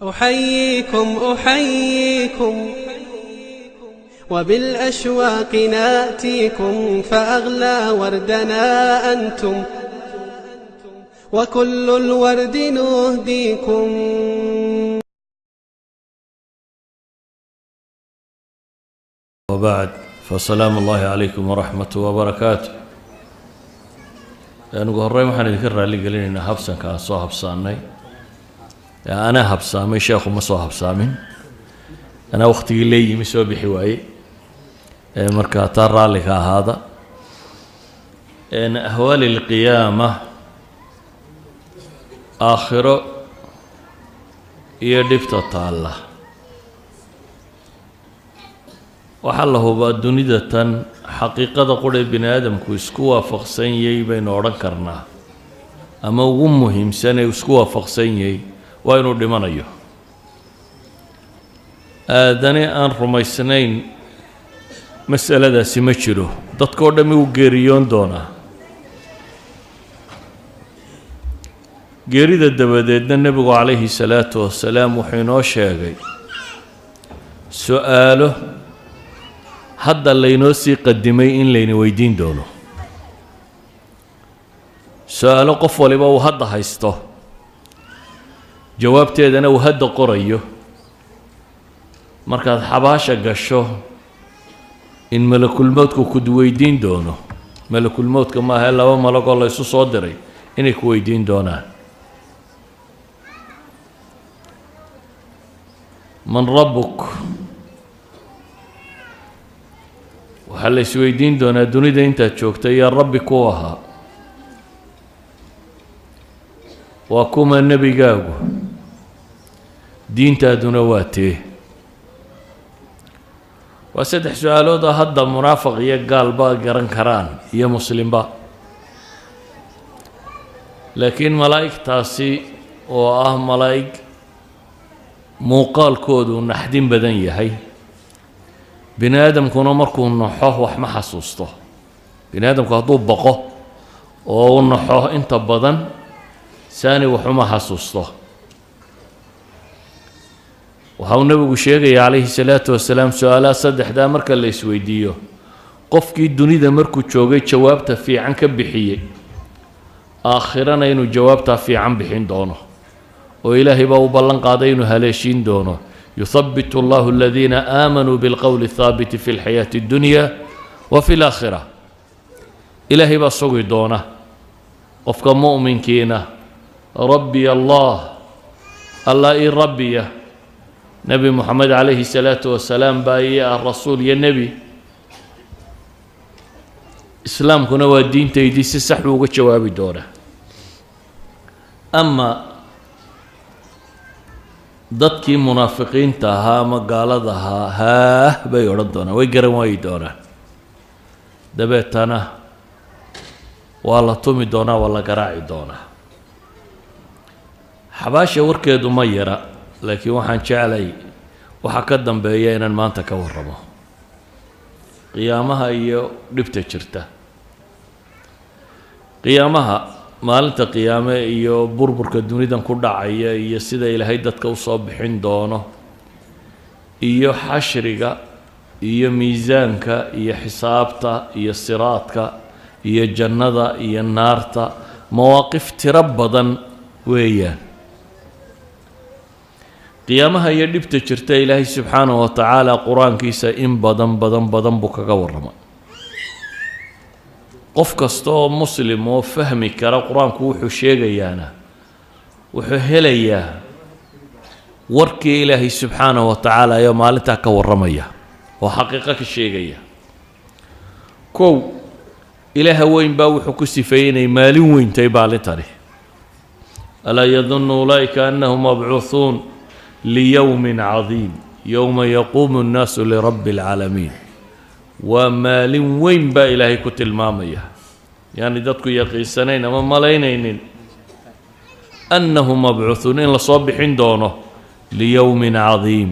أحييكم وبالأشواق ناتيكم فأغلى وردنا أنتم وكل الورد نهديكم. وبعد فسلام الله عليكم ورحمة وبركاته. أنا قرر ما حنذكر اللي قالين إن حبسا كان صاحب صامي. أنا حبسامي شيخ ما صاحب صامين. أنا وقتي لي مسوي بحواي. مركاتار رالك هذا. إن أهوال القيامة آخره يدفت الله. وحله الدنيا تن حقيقة قول بني آدم كوسكوا فقسين يي بين أوركرنا أما ومهم سنة يسكوا فقسين يي وينو دمانيو آدني أن رمي سنين مسألة دا سمشرو دتكو دمي وغيريون دونا غيري دا دباديدنا النبي عليه الصلاة والسلام وحينو شاقي سؤاله hadda laynoo sii qadimay in layna weydiin doono su'aalo qof waliba uu hadda haysto jawaabteedana uu hadda qorayo markaad xabaasha gasho in malakul mawdku ku weydiin doono malakul mawdka ma aha laba malag oo la isu soo diray inay ku weydiin doonaan man rabbuk waxaa la isweydiin doonaa dunida intaad joogtay yaa rabbi ku ahaa waa kuma nebigaagu diintaaduna waa tee waa saddex su-aalood oo hadda munaafiq iyo gaalba garan karaan iyo muslimba laakiin malaa'igtaasi oo ah malaa'ig muuqaalkoodu naxdin badan yahay bini aadamkuna markuu naxo wax ma xasuusto bini aadamku hadduu baqo oo uu naxo inta badan saani waxuma xasuusto waxa uu nabigu sheegay calayhi salaatu wasalaam su'aalaha saddexdaa marka la isweydiiyo qofkii dunida markuu joogay jawaabta fiican ka bixiyey aakhirana inuu jawaabta fiican bixin doono oo ilaahay baa u ballan qaaday inuu haleeshiin doono يثبت الله الذين آمنوا بالقول الثابت في الحياة الدنيا وفي الآخرة إلهي بصوي دونه قفك مؤمن كينا ربي الله إن ربي نبي محمد عليه الصلاة والسلام بايا الرسول يا نبي إسلام كنا والدين تيدي سحب وجواب دونه أما dadkii munaafiqiinta ahaa ama gaalada ahaa haah bay odhan doonaan way garan waayi doonaan dabeetana waa la tumi doonaa waa la garaaci doonaa xabaasha warkeedu ma yara laakiin waxaan jeclay waxaa ka dambeeya inaan maanta ka warramo qiyaamaha iyo dhibta jirta qiyaamaha maalinta qiyaame iyo burburka dunidan ku dhacaya iyo sida ilaahay dadka u soo bixin doono iyo xashriga iyo miisaanka iyo xisaabta iyo siraadka iyo jannada iyo naarta mawaaqif tiro badan weeyaan qiyaamaha iyo dhibta jirta ilaahay subxaanahu wa tacaala qur-aankiisa in badan buu kaga warramay qof kasta oo muslim oo fahmi kara qur-aanku wuxuu sheegayaana wuxuu helayaa warkii ilaahay subxaanahu wa tacaala ayaa maalintaa ka warramaya oo xaqiiqo ka sheegaya kow ilaaha weyn baa wuxuu ku sifeeyey inay maalin weyntay maalintani alaa yadunnu ulaa'ika annahum mabcuuhuun liyowmin cadiim yowma yaquumu nnaasu lirabbi alcaalamiin ومالين وين با إلهي كتل مامية يعني دادكو يقيسانين أما ملاينين أنهم مبعوثون إن لصابحين دونه ليوم عظيم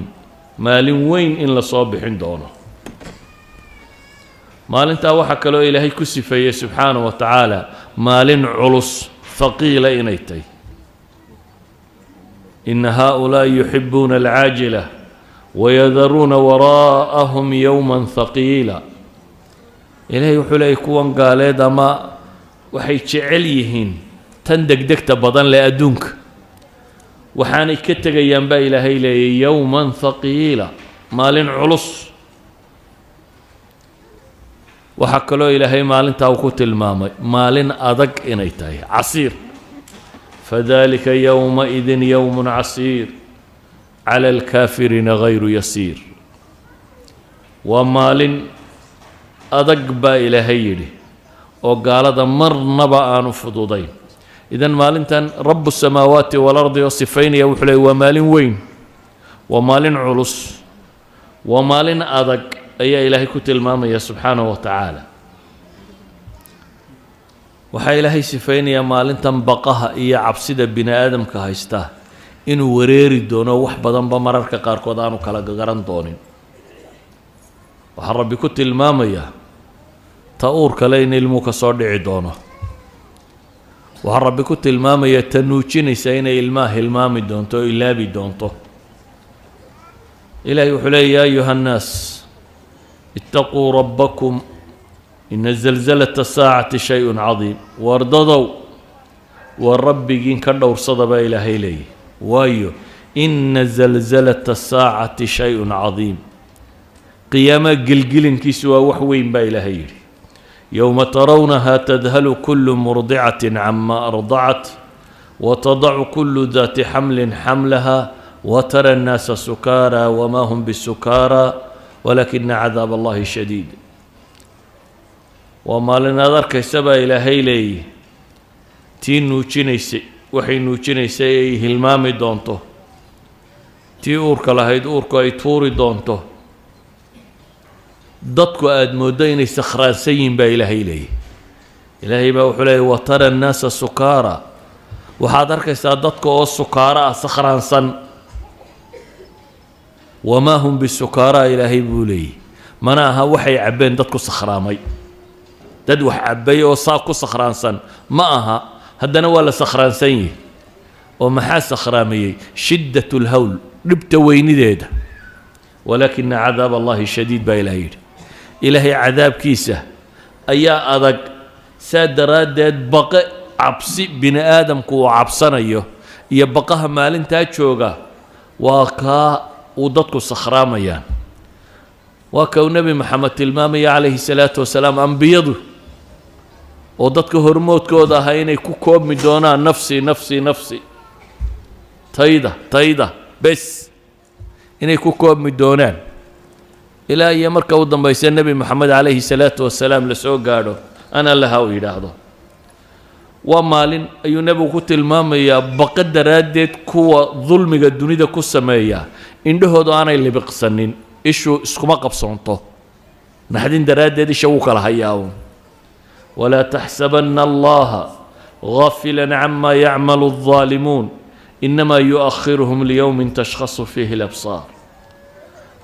مالين وين إن لصابحين دونه مالين تاوحا كلو إلهي كسفية سبحانه وتعالى مالين علص ثقيلة إنيتي إن هؤلاء يحبون العاجلة ويذرون وراءهم يوما ثقيلا إلهي وحلي كوان قال هذا ما وحي تعليهن تندق دكت بدن لأدونك وحاني كتغ ينبا إلهي لي يوما ثقيلا مالين علص وحكلو إلهي مالين تاوكوت المامي مالين أدق إنيتاي عصير فذلك يومئذ يوم عسير على الكافرين غير يسير ومال أدق با إلهي لي وقال هذا مرنبا آن فضوضين إذن مالنتان رب السماوات والأرض وصفين يوحلي ومال وين ومال علص ومال أدق أي إلهي كتل مامي سبحانه وتعالى waxaa ilaahay sifaynayaa maalintan baqaha iyo cabsida bini aadamka haystaa inuu wareeri doono wax badanba mararka qaarkood aanu kala garan doonin waxaa rabbi ku tilmaamayaa ta uur kale in ilmuhu ka soo dhici doono waxaa rabbi ku tilmaamayaa ta nuujinaysa inay ilmaha hilmaami doonto oo ilaabi doonto ilaahay wuxuu leeyahay yaa ayuha annaas ittaquu rabbakum إن زلزلة الساعة شيء عظيم وارددوا والربجين كدور صدب إلهي لي وايو إن زلزلة الساعة شيء عظيم قيامة قلقل كسوى وحوين بإلهي يوم ترونها تذهل كل مرضعة عما أرضعت وتضع كل ذات حمل حملها وترى الناس سكارى وما هم بالسكارى ولكن عذاب الله شديد وما لنا ذرك السبا إلهي لي تي نوچينيسي وحي نوچينيسي هلمامي دونتو تي أورك لهيد أورك أي توري دونتو ضدكو أدمودين سخراسيين با إلهي لي إلهي با وحلي وترى الناس سكارى وحاضرك ضدكو أو سكارى سخرانسا وما هم بالسكارى إلهي بولي مناها وحي عبين ضدكو سخرامي dad wax cabay oo saaq ku sakhraansan ma aha haddana waa la sakhraansan yahay oo maxaa sakhraamiyey shiddatul hawl dhibta weynideeda walaakina cadaab allahi shadiid baa ilaahay yidhi ilaahay cadaabkiisa ayaa adag saa daraaddeed baqe cabsi bini aadamku uu cabsanayo iyo baqaha maalintaa jooga waa kaa uu dadku sakhraamayaan waa ka uu nebi maxamed tilmaamaya calayhi salaatu wasalaam ambiyadu oo dadka hormoodkooda ahaa inay ku koobmi doonaan nafsi nafsi nafsi tayda bes inay ku koobmi doonaan ilaa iyo marka u dambaysa nebi maxamed calayhi salaatu wasalaam la soo gaadho ana laha u yidhaahdo waa maalin ayuu nebigu ku tilmaamayaa baqa daraaddeed kuwa dulmiga dunida ku sameeya indhahoodu aanay libiqsanin ishu iskuma qabsoonto naxdin daraaddeed isha wuu kala hayaa ولا تحسبن الله غافلا عما يعمل الظالمون إنما يؤخرهم ليوم تشخص فيه الأبصار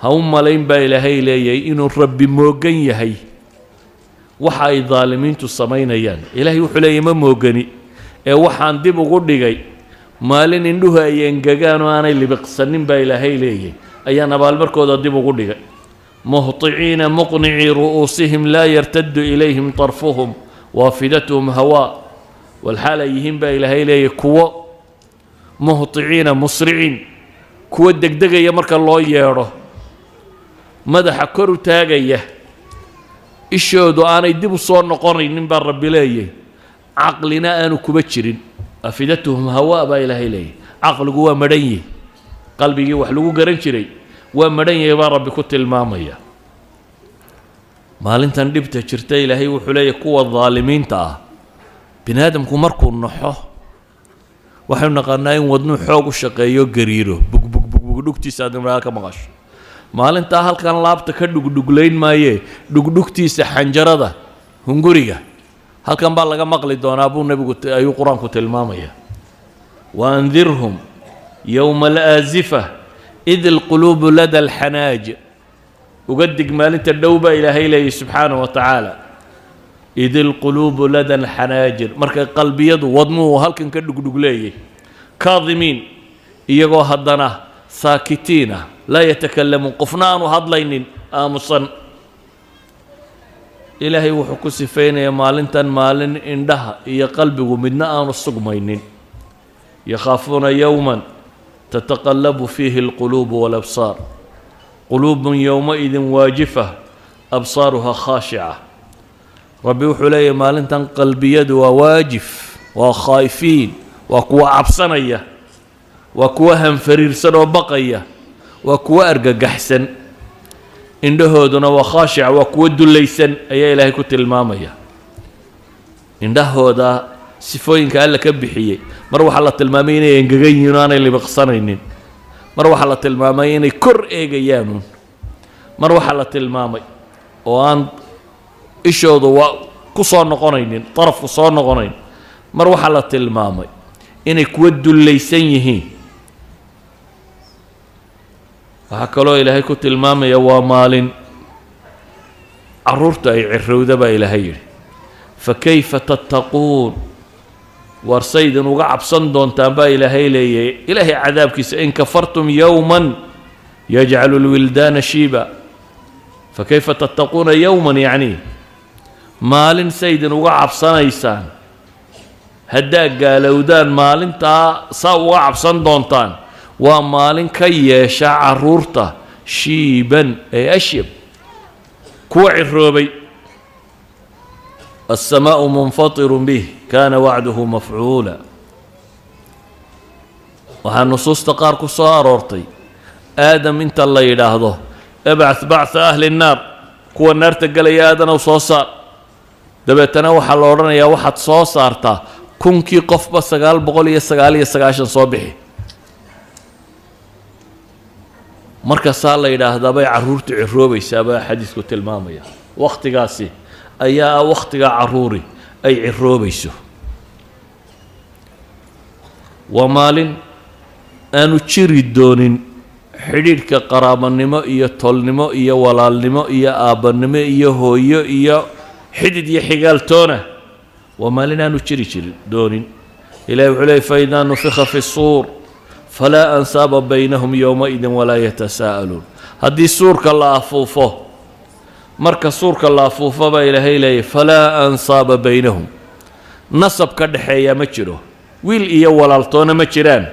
هم لين با إلهي لي إنو ربي موغن يهي وحاي ظالمين تصمين يان إلهي وحلي ما موغني وحان ديبو قدقي مالين إندوها ينقاقان وانا اللي بقصنين با إلهي لي أيان بالبركو دا ديبو قدقي مهطعين مقنعي رؤوسهم لا يرتد إليهم طرفهم وافدتهم هواء والحالة يهم با إلهي لي كوا مهطعين مسرعين كوا الدقدقة يمرك الله ياره ماذا حكروا تاقية إشهدوا أنا يدبوا صور نقرن ننبر ربي لي عقلنا أنو كبتشرين أفدتهم هواء با إلهي لي عقل قوة مرني قلبي وحلقوا قرنشري ومرني با ربي كنت المامية maalintan dhibta jirta ilaahay wuxuu leeyahay kuwa dhaalimiinta ah binaadamku markuu naxo waxay naqanaa in wadnu xoog u shaqeeyo gariiro bug dhugtiisa aad ka maqasho maalinta halkan laabta ka dhugdhugleyn maaye dhugdhugtiisa xanjarada hunguriga halkan baa laga maqli doonaa buu nabigu ayuu quraanku tilmaamaya waandirhum yawma al-azifa idh al-qulub lada al-hanaj وقدق مالنت الدوبة إلهي لي سبحانه وتعالى إذ القلوب لدى الحناجر مركا قلبي يضو وضموه هل كان كدق دقليه كاظمين iyagoo haddana saakitiina laa yatakallamuun qofna aanu hadlaynin aamusan ilaahay wuxuu ku sifaynayaa maalintan maalin indhaha iyo qalbigu midna aanu sugmaynin yakhaafuuna yowman tataqallabu fiihi alquluubu walabsaar quluubun yowmaidin waajifa absaaruha khaashica rabbi wuxuu leeyahay maalintan qalbiyadu waa waajif waa khaa'ifiin waa kuwa cabsanaya waa kuwa hanfariirsan oo baqaya waa kuwa argagaxsan indhahooduna waa khaashica waa kuwa dullaysan ayaa ilaahay ku tilmaamaya indhahooda sifooyinka alla ka bixiyey mar waxaa la tilmaamay inay engegan yihiin oo aanay libiqsanaynin mar waxaa la tilmaamay inay kor eegayaanuun mar waxaa la tilmaamay oo aan ishoodu waa ku soo noqonaynin darafku soo noqonayn mar waxaa la tilmaamay inay kuwa dullaysan yihiin waxaa kaloo ilaahay ku tilmaamaya waa maalin carruurta ay cirowda baa ilaahay yidhi fakayfa tattaquun war saydin uga cabsan doontaan baa ilaahay leeyahay ilaahay cadaabkiisa in kafartum yowman yajcalu lwildaana shiiba fakayfa tattaquuna yowman yacni maalin saydin uga cabsanaysaan haddaa gaalowdaan maalintaa saa uga cabsan doontaan waa maalin ka yeesha carruurta shiiban ee ashyab kuwa ciroobay السماء منفطر به كان وعده مفعولا waxaa nusuusta qaar ku soo aroortay aadam inta la yidhaahdo ibcath bactha ahli الnaar kuwa naarta gelaya aadanow soo saar dabeetana waxaa la odhanayaa waxaad soo saartaa kunkii qofba 999 soo bixi markaasaa la yidhaahdaa bay carruurtu ciroobaysaa baa xadiisku tilmaamaya wakhtigaasi ayaa wakhtiga carruuri ay ciroobayso waa maalin aanu jiri doonin xidhiidhka qaraabanimo iyo tolnimo iyo walaalnimo iyo aabbanimo iyo hooyo iyo xidid iyo xigaaltoona waa maalin aanu jiri doonin ilahi wuxuu leeyay faidaa nufika fi الsuur falaa ansaaba baynahum yowmaidin walaa yatasaa'aluun haddii suurka la afuufo marka suurka la afuufo baa ilaahay leeyay falaa ansaaba baynahum nasab ka dhexeeyaa ma jiro wiil iyo walaaltoona ma jiraan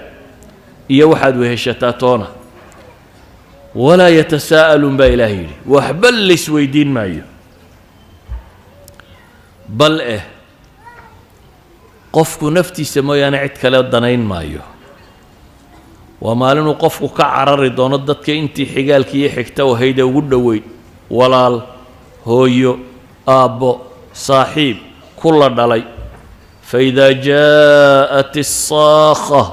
iyo waxaad weheshataa toona walaa yatasaa'aluun baa ilaahay yidhi waxba laysweydiin maayo bal qofku naftiisa mooyaane cid kale danayn maayo waa maalinuu qofku ka carari doono dadka intii xigaalkii iyo xigta ahayd ee ugu dhoweyd walaal hooyo aabbo saaxiib kula dhalay faidaa jaa'at الsaakha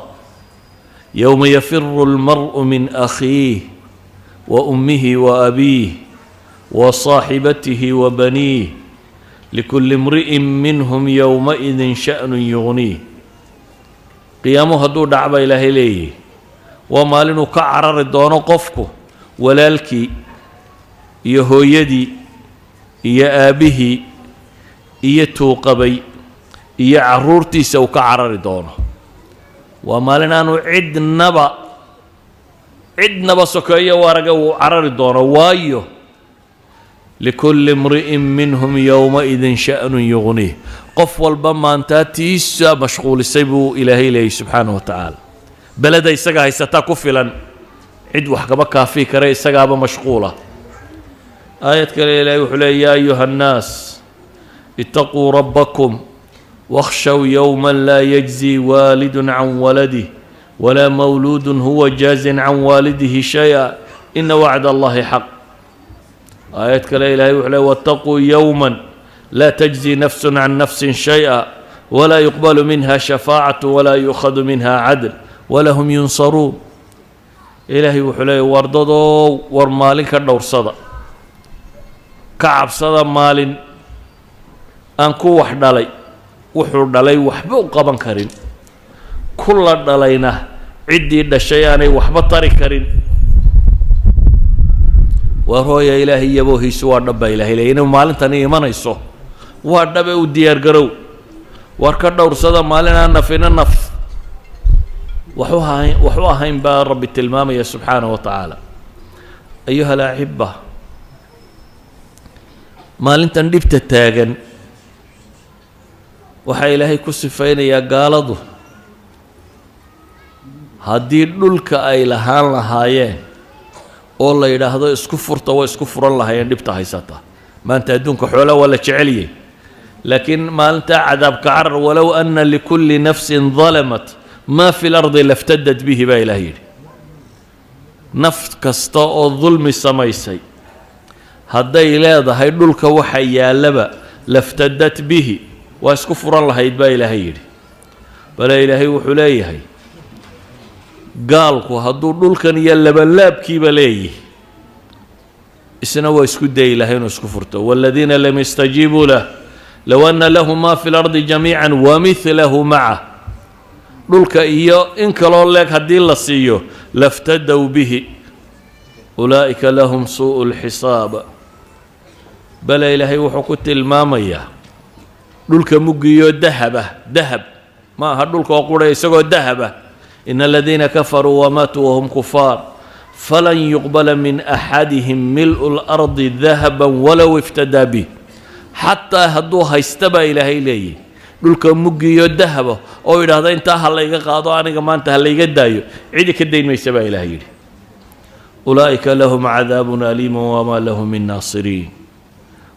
yowma yafiru اlmar'u min akhiih wa ummihi wa abiih wa saaxibatihi wa baniih likuli imri'in minhum yowmaidin sha'nu yugniih qiyaamuhu hadduu dhacba ilaahay leeyahy waa maalinuu ka carari doono qofku walaalkii iyo hooyadii iyo aabbihii iyo tuuqabay iyo carruurtiisa uu ka carari doono waa maalin aanu cidnaba sokeeyo waraga uu carari doono waayo likulli imri'in minhum yowmaidin sha'nun yugniih qof walba maantaa tiisa mashquulisay buu ilaahay leeyay subxaanahu wa tacaala beleda isaga haysataa ku filan cid wax kaba kaafii kare isagaaba mashquula aayad kale ilaahay wuxuu leeyay yaa ayuha annaas itaquu rabbakum wakhshow yowman laa yajzi waalidun can waladih walaa mawluudun huwa jaazin can waalidihi shay-a ina wacda allahi xaq aayad kale ilaahay wuxuu leeyay wattaquu yowman laa tajzi nafsun can nafsin shay-a walaa yuqbalu minha shafaacatu walaa yu'khadu minha cadl walahum yunsaruun ilaahay wuxuu leeyay wardadoo war maalin ka dhowrsada ka cabsada maalin aan ku wax dhalay wuxuu dhalay waxba u qaban karin kula dhalayna ciddii dhashay aanay waxba tari karin war hooya ilaahay iyaboohiisu waa dhab baa ilahay leeyay inay maalintani imanayso waa dhabe u diyaargarow war ka dhowrsada maalin aan nafina naf وحوها هين با رب التلمام يا سبحانه وتعالى. أيها الأحبة ما لنتن دبت التاغن waxaa ilaahay ku sifaynayaa gaaladu haddii dhulka ay lahaan lahaayeen oo la yidhaahdo isku furta waa isku furan lahaayeen dhibta haysata maanta adduunka xoolaha waa la jeceliyey laakiin maalintaa cadaabka carar walow anna likulli nafsin dalamat maa fi lardi laftadat bihi baa ilaah yidhi naf kasta oo dulmi samaysay hadday leedahay dhulka waxa yaallaba laftadat bihi waa isku furan lahayd baa ilaahay yidhi bale ilaahay wuxuu leeyahay gaalku hadduu dhulkan iyo labanlaabkiiba leeyihi isna waa isku dayi lahay inuu isku furto waaladiina lam yastajiibuu lah low anna lahu maa fi lardi jamiican wamidlahu macah dhulka iyo in kaloo leeg haddii la siiyo laftadow bihi ulaa'ika lahum suu'u lxisaab bale ilaahay wuxuu ku tilmaamayaa dhulka muggiyo dahab ma aha dhulka oo qura isagoo dahaba ina aladiina kafaruu wamaatuu wahum kufaar falan yuqbala min axadihim mil'u lardi dahaban walow iftadaa bih xataa hadduu haysta baa ilaahay leeyahy dhulka muggiyo dahaba oo yidhaahda intaa ha layga qaado aniga maanta ha layga daayo cidi ka dayn maysa baa ilaahay yidhi ulaa'ika lahum cadaabun aliimun wamaa lahum min naasiriin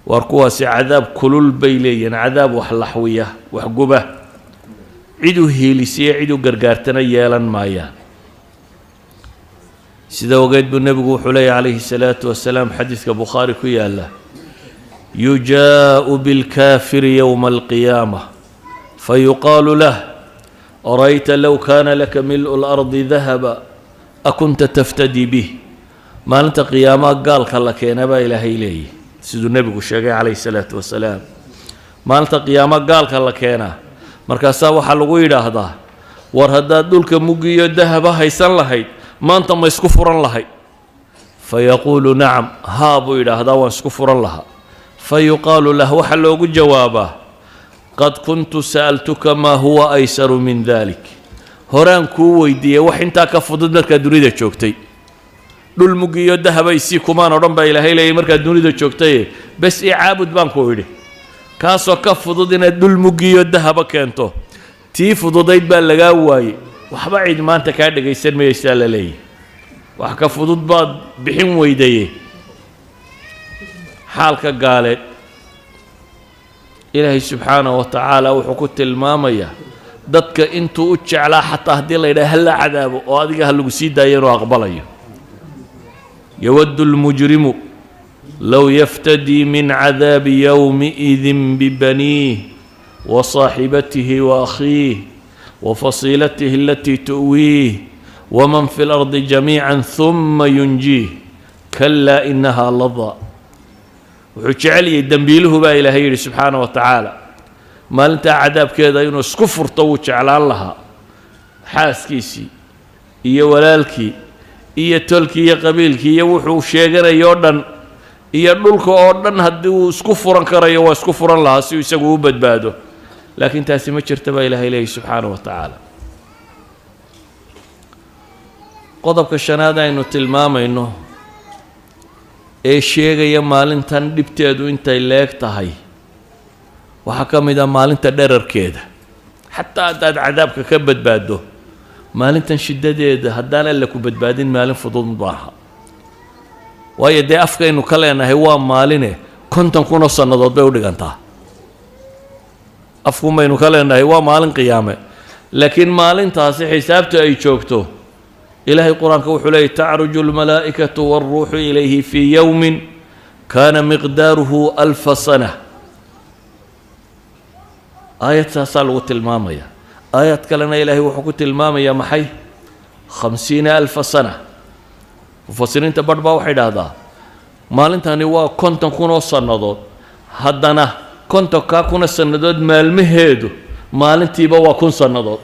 war kuwaasi cadaab kulul bay leeyihiin cadaab wax laxwiya wax guba cid u hiilisiya cid u gargaartana yeelan maayaan sida ogeed buu nebigu wuxuu leeyahy calayhi salaatu wasalaam xadiidka bukhaari ku yaala yujaa'u bilkaafiri yowma alqiyaama fayuqaalu lah arayta low kaana laka mil'u lardi dahaba akunta taftadii bih maalinta qiyaamaha gaalka la keena baa ilaahay leeyahy siduu nebigu sheegay calayhi salaatu wasalaam maalinta qiyaamo gaalka la keenaa markaasaa waxaa lagu yidhaahdaa war haddaad dhulka muggiyo dahaba haysan lahayd maanta ma isku furan lahayd fayaquulu nacam haa buu yidhaahdaa waan isku furan lahaa fayuqaalu lah waxaa loogu jawaabaa qad kuntu sa'altuka maa huwa aysaru min dalik horaan kuu weydiiyey wax intaa ka fudud markaad dunida joogtay dhul muggiyo dahabay sii kumaan odhan baa ilaahay leeyay markaad dunida joogtaye bes ii caabud baan ku idhi kaasoo ka fudud inaad dhul muggiyo dahaba keento tii fududayd baa lagaa waayey waxba cid maanta kaa dhagaysan mayaysaa la leeyahy wax ka fudud baad bixin weydaye xaalka gaaleed ilaahay subxaanahu wa tacaala wuxuu ku tilmaamayaa dadka intuu u jeclaa xataa haddii la yidhaha hala cadaabo oo adiga ha lagu sii daayo inuu aqbalayo يود المجرم لو يفتدي من عذاب يومئذ ببنيه وصاحبته وأخيه وفصيلته التي تؤويه ومن في الأرض جميعا ثم ينجيه كلا إنها لظى وحجعل يدنبيله با إلهي سبحانه وتعالى ما أنت عذاب كذا ينو سكفر طوش على الله حاسكيسي إيا ولالكي iyo tolkii iyo qabiilkii iyo wuxuu sheeganayo oo dhan iyo dhulka oo dhan haddii uu isku furan karayo waa isku furan lahaa si uu isagu u badbaado laakiin taasi ma jirta baa ilaahay leeyahy subxaanahu wa tacaala qodobka shanaad aynu tilmaamayno ee sheegaya maalintan dhibteedu intay leeg tahay waxaa ka mid ah maalinta dherarkeeda xataa haddaad cadaabka ka badbaaddo maalintan shiddadeeda haddaan alla ku badbaadin maalin fudud maaha waayo dee afkaynu ka leenahay waa maaline 50,000 sannadood bay u dhigantaa afkun baynu ka leenahay waa maalin qiyaame laakiin maalintaasi xisaabta ay joogto ilaahay qur-aanka wuxuu leeyay tacruju almalaa'ikatu waalruuxu ilayhi fii yowmin kaana miqdaaruhu 1000 sana aayad saasaa lagu tilmaamaya آيات كلنا إلهي وحكوت المام يا محي 50,000 سنة مفسرين تبربا واحد هذا مال انت هنوا كنت كونوا سندود هدنا كنت كاكونا سندود مال مهيدو مال انت بوا كون سندود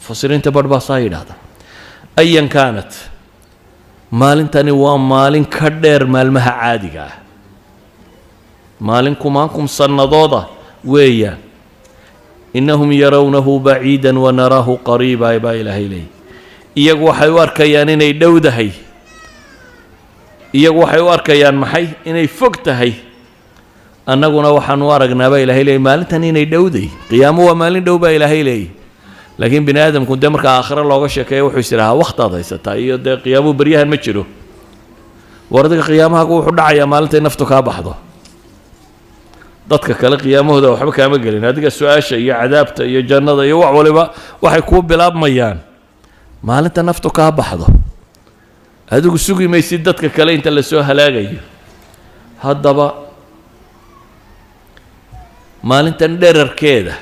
مفسرين تبربا صايد هذا أيا كانت مال انت هنوا مال كدير مال مها عادي مال كمانكم سندودا ويا innahum yarawnahu baciidan wanaraahu qariiba baa ilaahay leeyay iyagu waxay u arkayaan inay dhowdahay iyagu waxay u arkayaan maxay inay fog tahay annaguna waxaan u aragnaa baa ilaahay leeyay maalintan inay dhowday qiyaamo waa maalin dhow baa ilaahay leeyay laakiin bini aadamku dee markaa aakhiro looga sheekeeyo wuxuu is idhahaa wakhtaad haysataa iyo dee qiyaamuhu baryahan ma jiro war adiga qiyaamahagu wuxuu dhacayaa maalintay naftu kaa baxdo dadka kale qiyaamahooda waxba kaama gelin adiga su-aasha iyo cadaabta iyo jannada iyo wax waliba waxay kuu bilaabmayaan maalinta naftu kaa baxdo adigu sugi maysid dadka kale inta la soo halaagayo haddaba maalintan dherarkeeda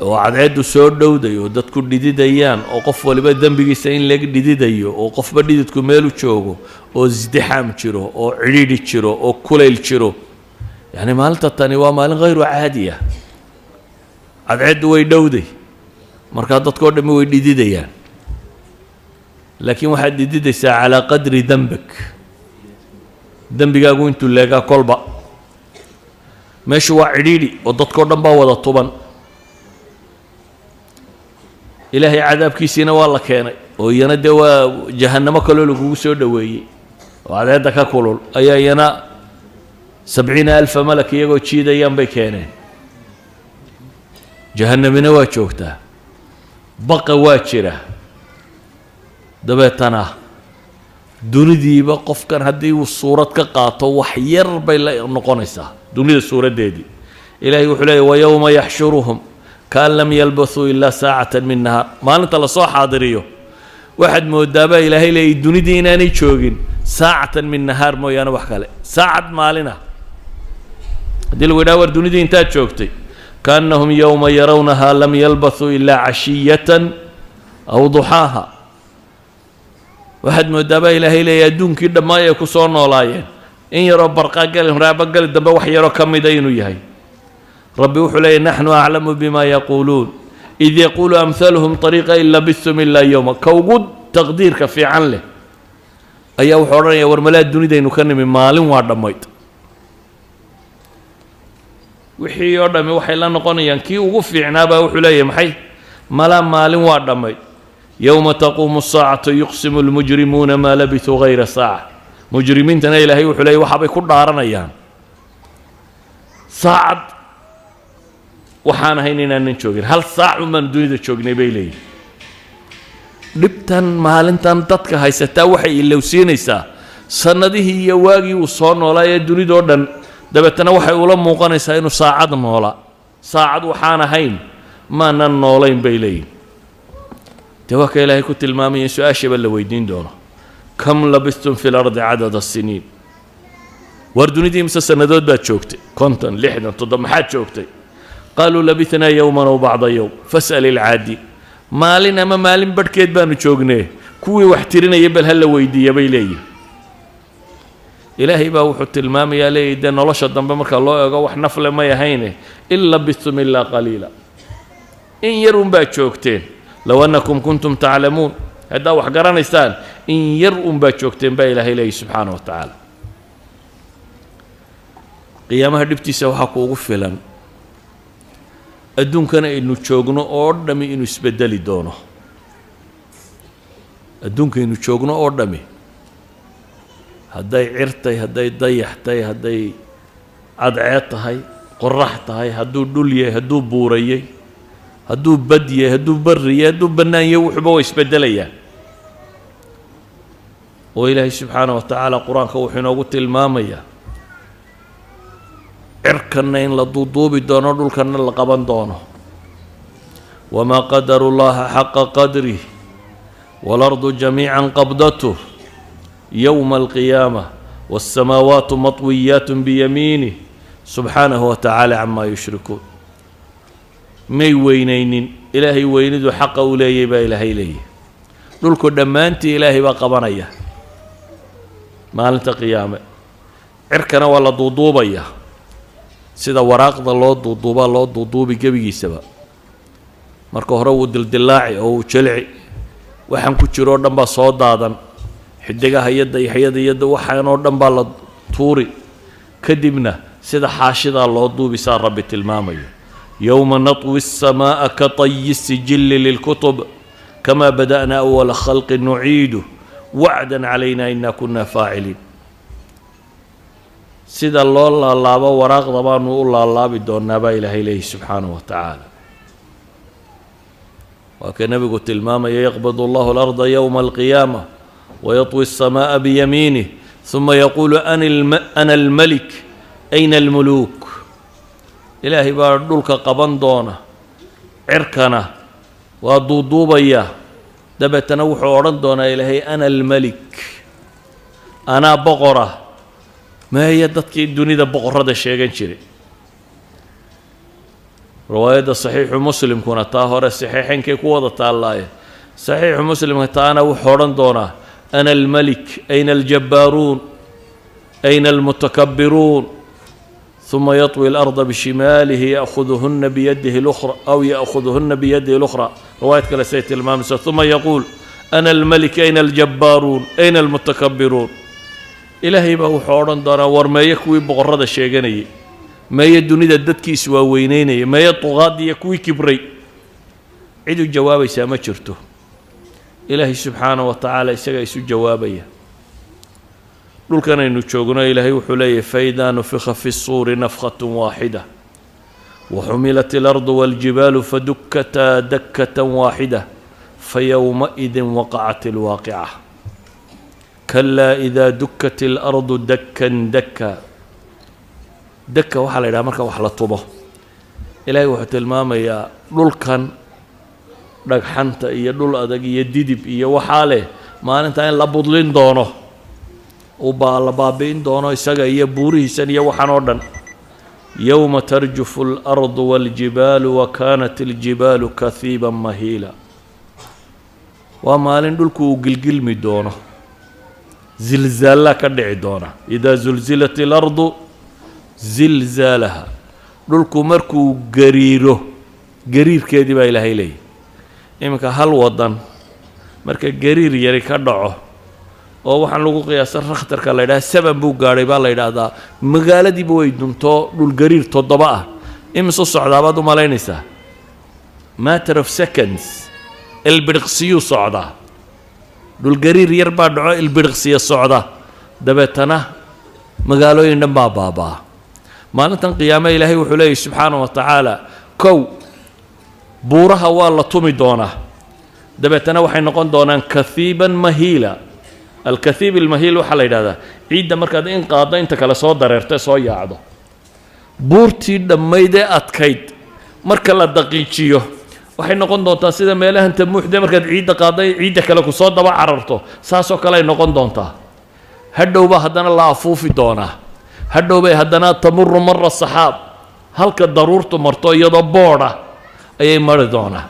oo cadceeddu soo dhowday oo dadku dhididayaan oo qof waliba dembigiisa in laga dhididayo oo qofba dhididku meel u joogo oo isdixaam jiro oo cidhiidhi jiro oo kulayl jiro yacni maalinta tani waa maalin hayru caadiya cadceeddu way dhowday markaa dadkao dhammi way dhididayaan laakiin waxaad dhididaysaa calaa qadri dembik dembigaagu intuu leegaa kolba meeshu waa cidhiidhi oo dadkao dhan baa wada tuban ilaahay cadaabkiisiina waa la keenay oo iyana dee waa jahannamo kaloo lagugu soo dhoweeyey oo cadceedda ka kulul ayaa iyana 70,000 malak iyagoo jiidayaan bay keeneen jahannamina waa joogtaa baqa waa jira dabeetana dunidiiba qofkan haddii uu suurad ka qaato wax yar bay la noqonaysaa dunida suuraddeedii ilaahay wuxuu leeyahy wayowma yaxshuruhum kaan lam yalbathuu ilaa saacatan min nahaar maalinta lasoo xaadiriyo waxaad moodaabaa ilaahay leeyay dunidii inaanay joogin saacatan min nahaar mooyaane wax kale saacad maalina haddii lagu yidhaha war dunidii intaad joogtay kaannahum yowma yarawnahaa lam yalbathuu ilaa cashiyatan aw duxaaha waxaad moodaabaa ilaahay leeyay adduunkii dhammaay ay ku soo noolaayeen in yaroo barqaagali raabagali dambe wax yaroo ka mida inuu yahay ربي وحلي نحن أعلم بما يقولون إذ يقول أمثالهم طريقة إن لبثتم إلا يوما كوجود تقدير كفي عن له أي وحورنا يا ورملا الدنيا دينو كان من مال وعد ميت وحي يردم وحي لا نقني ينكي وقفي عنابه وحلي محي ملا مال وعد ميت يوم تقوم الساعة يقسم المجرمون ما لبثوا غير ساعة مجرمين تنايل هي وحلي وحبي كل دارنا أيام ساعة waxaan ahayn inaanan joogin hal saac umaan dunida joognay bay leeyihin dhibtan maalintan dadka haysataa waxay ilowsiinaysaa sannadihii iyo waagii uu soo noolaa ee dunidoo dhan dabeetana waxay ula muuqanaysaa inuu saacad noolaa saacad waxaan ahayn maanan noolayn bay leeyihin dee waa ka ilaahay ku tilmaamaya su-aashaba la weydiin doono kam labistum fi lardi cadada siniin war dunidii mise sannadood baad joogtay 50 60 70 maxaad joogtay قالوا لبثنا يوما أو بعض يوم فاسأل العادي مالنا ما مالين بركيت بانو جوجنيه كوي واحترنا يبل هلا ويدي يبي لي إلهي با وحط المام يا لي دنا الله شدن بمرك الله يقا وحنفل ما يهينه إلا بثم إلا قليلا إن يرون با جوجتين لو أنكم كنتم تعلمون هذا وحقران إستان إن يرون با جوجتين با إلهي لي سبحانه وتعالى قيامها دبتي سو حقوق فلان adduunkana aynu joogno oo dhami inuu isbedeli doono adduunkaynu joogno oo dhami hadday cirtay hadday dayaxtay hadday cadceed tahay qorax tahay hadduu dhul yahay hadduu buurayay hadduu bad yahay hadduu barri yahay hadduu bannaan yahay wuxuuba waa isbedelayaan oo ilaahay subxaana wa tacaala qur-aanka wuxuu inoogu tilmaamayaa cirkanna in la duuduubi doono dhulkanna la qaban doono wamaa qadaru llaha xaqa qadrih waalardu jamiican qabdatuh yowma alqiyaama waassamaawaatu matwiyaatun biyamiinih subxaanahu wa tacaala camaa yushrikuun may weynaynin ilaahay weynidu xaqa uu leeyay baa ilaahay leeyahy dhulku dhammaantii ilaahay baa qabanaya maalinta qiyaame cirkana waa la duuduubaya sida waraaqda loo duuduubaa loo duuduubi gebigiisaba marka hore wuu dildilaaci oo uu jilci waxaan ku jiroo dhan baa soo daadan xidigaha iyo dayaxyada iyo waxaanoo dhan baa la tuuri kadibna sida xaashidaa loo duubisaa rabbi tilmaamayo يوم نطوي السماء كطي السجل للكتب كما بدأنا أول خلق نعيده وعدا علينا إنا كنا فاعلين. سيد الله الله وراق ضبان الله الله بدون نبا إله إليه سبحانه وتعالى. وكان نبي قلت الماما يقبض الله الأرض يوم القيامة ويطوي السماء بيمينه ثم يقول أنا الملك أين الملوك. إلهي باردولك قبان دونا عركنا ودودوبيا دبتنا وحوران دونا إلهي أنا الملك أنا بقرة. ما هي دتك الدنيا ده بقرة ده شيء شري. رواية صحيح مسلم كنا طاهر الصحيحين كي قوة تعالى. صحيح مسلم تانا وحوران دونا أنا الملك أين الجبارون أين المتكبرون. ثم يطوي الأرض بشماله يأخذهن بيده الأخرى أو يأخذهن بيده الأخرى. رواية كلا سيد الإمام ثم يقول أنا الملك أين الجبارون أين المتكبرون. إلهي بهو حوران دارا ورما يكوي بغرد الشيغاني ما يدوني ددتك سوا وينيني ما يطغاد يكوي كبري. عيدو الجواب ساما شرته. إلهي سبحانه وتعالى يسو جوابيه. دول كان ينشوغنا إلهي وحليه فإذا نفخ في الصور نفخة واحدة وحملت الأرض والجبال فدكتا دكة واحدة فيومئذ وقعت الواقعة كلا إذا دكت الأرض دكا دكا. دكا وحلا إلى مركا وحلا طبه. إلهي وحت الماما يا دول كان دك حنتا يا دول أدق يديدب يا وحاله ما أنت أين لبضلين دونه وبالبابين دونه يسقى يبوري سنية وحنودن. يوم ترجف الأرض والجبال وكانت الجبال كثيبا مهيلا. وما لندلكو قلقل مدونه زلزال كدعي دونه. إذا زلزلت الأرض زلزالها دلكو مركو قريره قرير كيدي با إلهي لي إمكا هل وضن مركا قرير يري كدعه oo waxaan lagu qiyaasay rakhtarka la yiraahdo 7 buu gaaray baa la yiraahdaa magaaladii buu weydunto dhul gariir 7 ah imso socdaabad u malaynaysaa matter of seconds ilbirqsiyo socda dhul gariir yar baa dhaco ilbirqsiyo socda dabeetana magaalooyin dhan baa baabaa. maalintan qiyaamaha ilaahay wuxuu leeyahay subxaanahu wa ta'ala kow buuraha waa la tumi doonaa dabeetana waxay noqon doonaan kathiban mahila. الكثيب المهيل وحلا هذا عيد مركز إن قاضي أنت كلا صاد دررت صايع عضو بورتي دميدة أتكيد مركز الدقيقية وحين نقول دونتا سيدا ميله أنت محدة مركز عيد قاضي عيد كلا كصاد دوا عررته ساسو كلا نقول دونتا هدو به هدنا الله عفوفي دونا هدو به هدنا تمر مرة الصحاب هل كضرورته مرتو يضبورة أي مردونا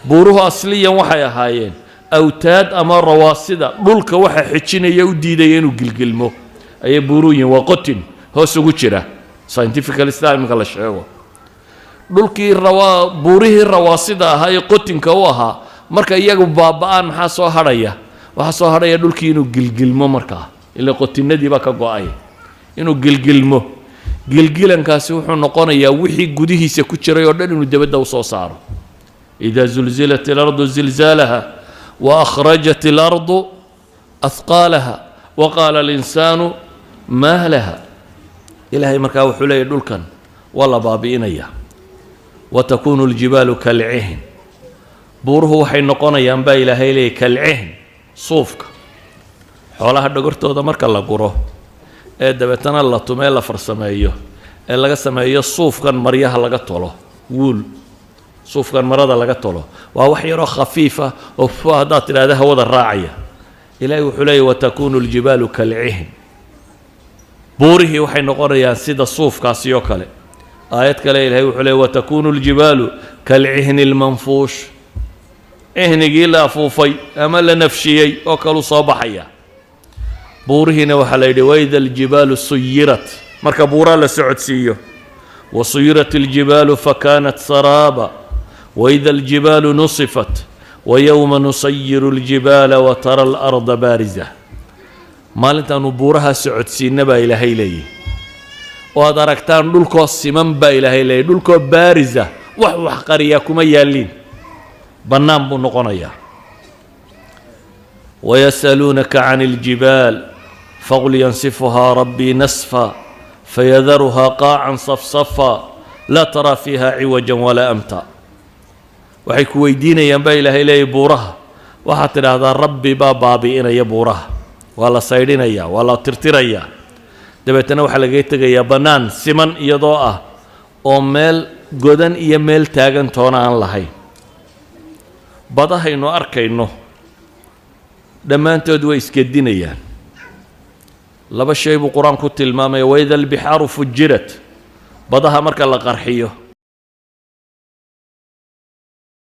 بوروه أصليا وحيا هايين أوتاد أما رواسدة دولك وحا حجينا يودي دينو قلقلمو أي بوروين وقتن هو سوغوشرة scientifical style مكالا شعوه دولكي بوريه الرواسدة هاي قتن كواها مركا إياقو بابان محاسو هريا وحاسو هريا دولكي إنو قلقلمو مركا إلا قتن ندي باكا قوائي إنو قلقلمو قلقلن كاسوحو نقونا يا وحي قديه سيكوشرة يوردن إنو دبدا وصوصارو إذا زلزلت الأرض زلزالها وأخرجت الأرض أثقالها وقال الإنسان ما لها. إلهي مركاو حلي دولكن والله بابينيا وتكون الجبال كالعهن بوره وحي نقونا ينبا إلهي لي كالعهن صوفك حولها دقرتو دا مركا الله قروه دبتنا الله تميلا فرسمايو إلا قسمايو صوف كان مريها لقطوله وول صوف كان مرضى لقطوله ووحي رو خفيفة وفهدات إلى هذا هو الراعية إلهي وحلي وتكون الجبال كالعهن بوره وحي نقول يا سيد الصوف كاسيو كالي آيات كالي إلهي وحلي وتكون الجبال كالعهن المنفوش عهن قيل أفوفي أمل نفشيي وكالو صباحيا بوره وحلي وإذا الجبال سيرت مركبورا لسعود سيو وسيرت الجبال فكانت سرابا وإذا الجبال نصفت ويوم نصير الجبال وترى الأرض بارزة مالنت أنو بورها سعود سينبا إلى هيلي waad aragtaan dhulkoo siman baa ilaahay leeyahy dhulkoo baarisa wax qariyaa kuma yaalliin bannaan buu noqonayaa wayas'aluunaka can iljibaal faqul yansifuhaa rabbii nasfa fayadaruhaa qaacan safsafa laa taraa fiiha ciwajan walaa amta waxay ku weydiinayaan baa ilaahay leeyahy buuraha waxaad tidhaahdaa rabbi baa baabi'inaya buuraha waa la saydhinayaa waa la tirtirayaa dabeetana waxaa lagaga tegayaa bannaan siman iyadoo ah oo meel godan iyo meel taagan toona aan lahayn badahaynu arkayno dhammaantood way isgedinayaan laba shay buu qur-aanku tilmaamaya waida albixaaru fujirat badaha marka la qarxiyo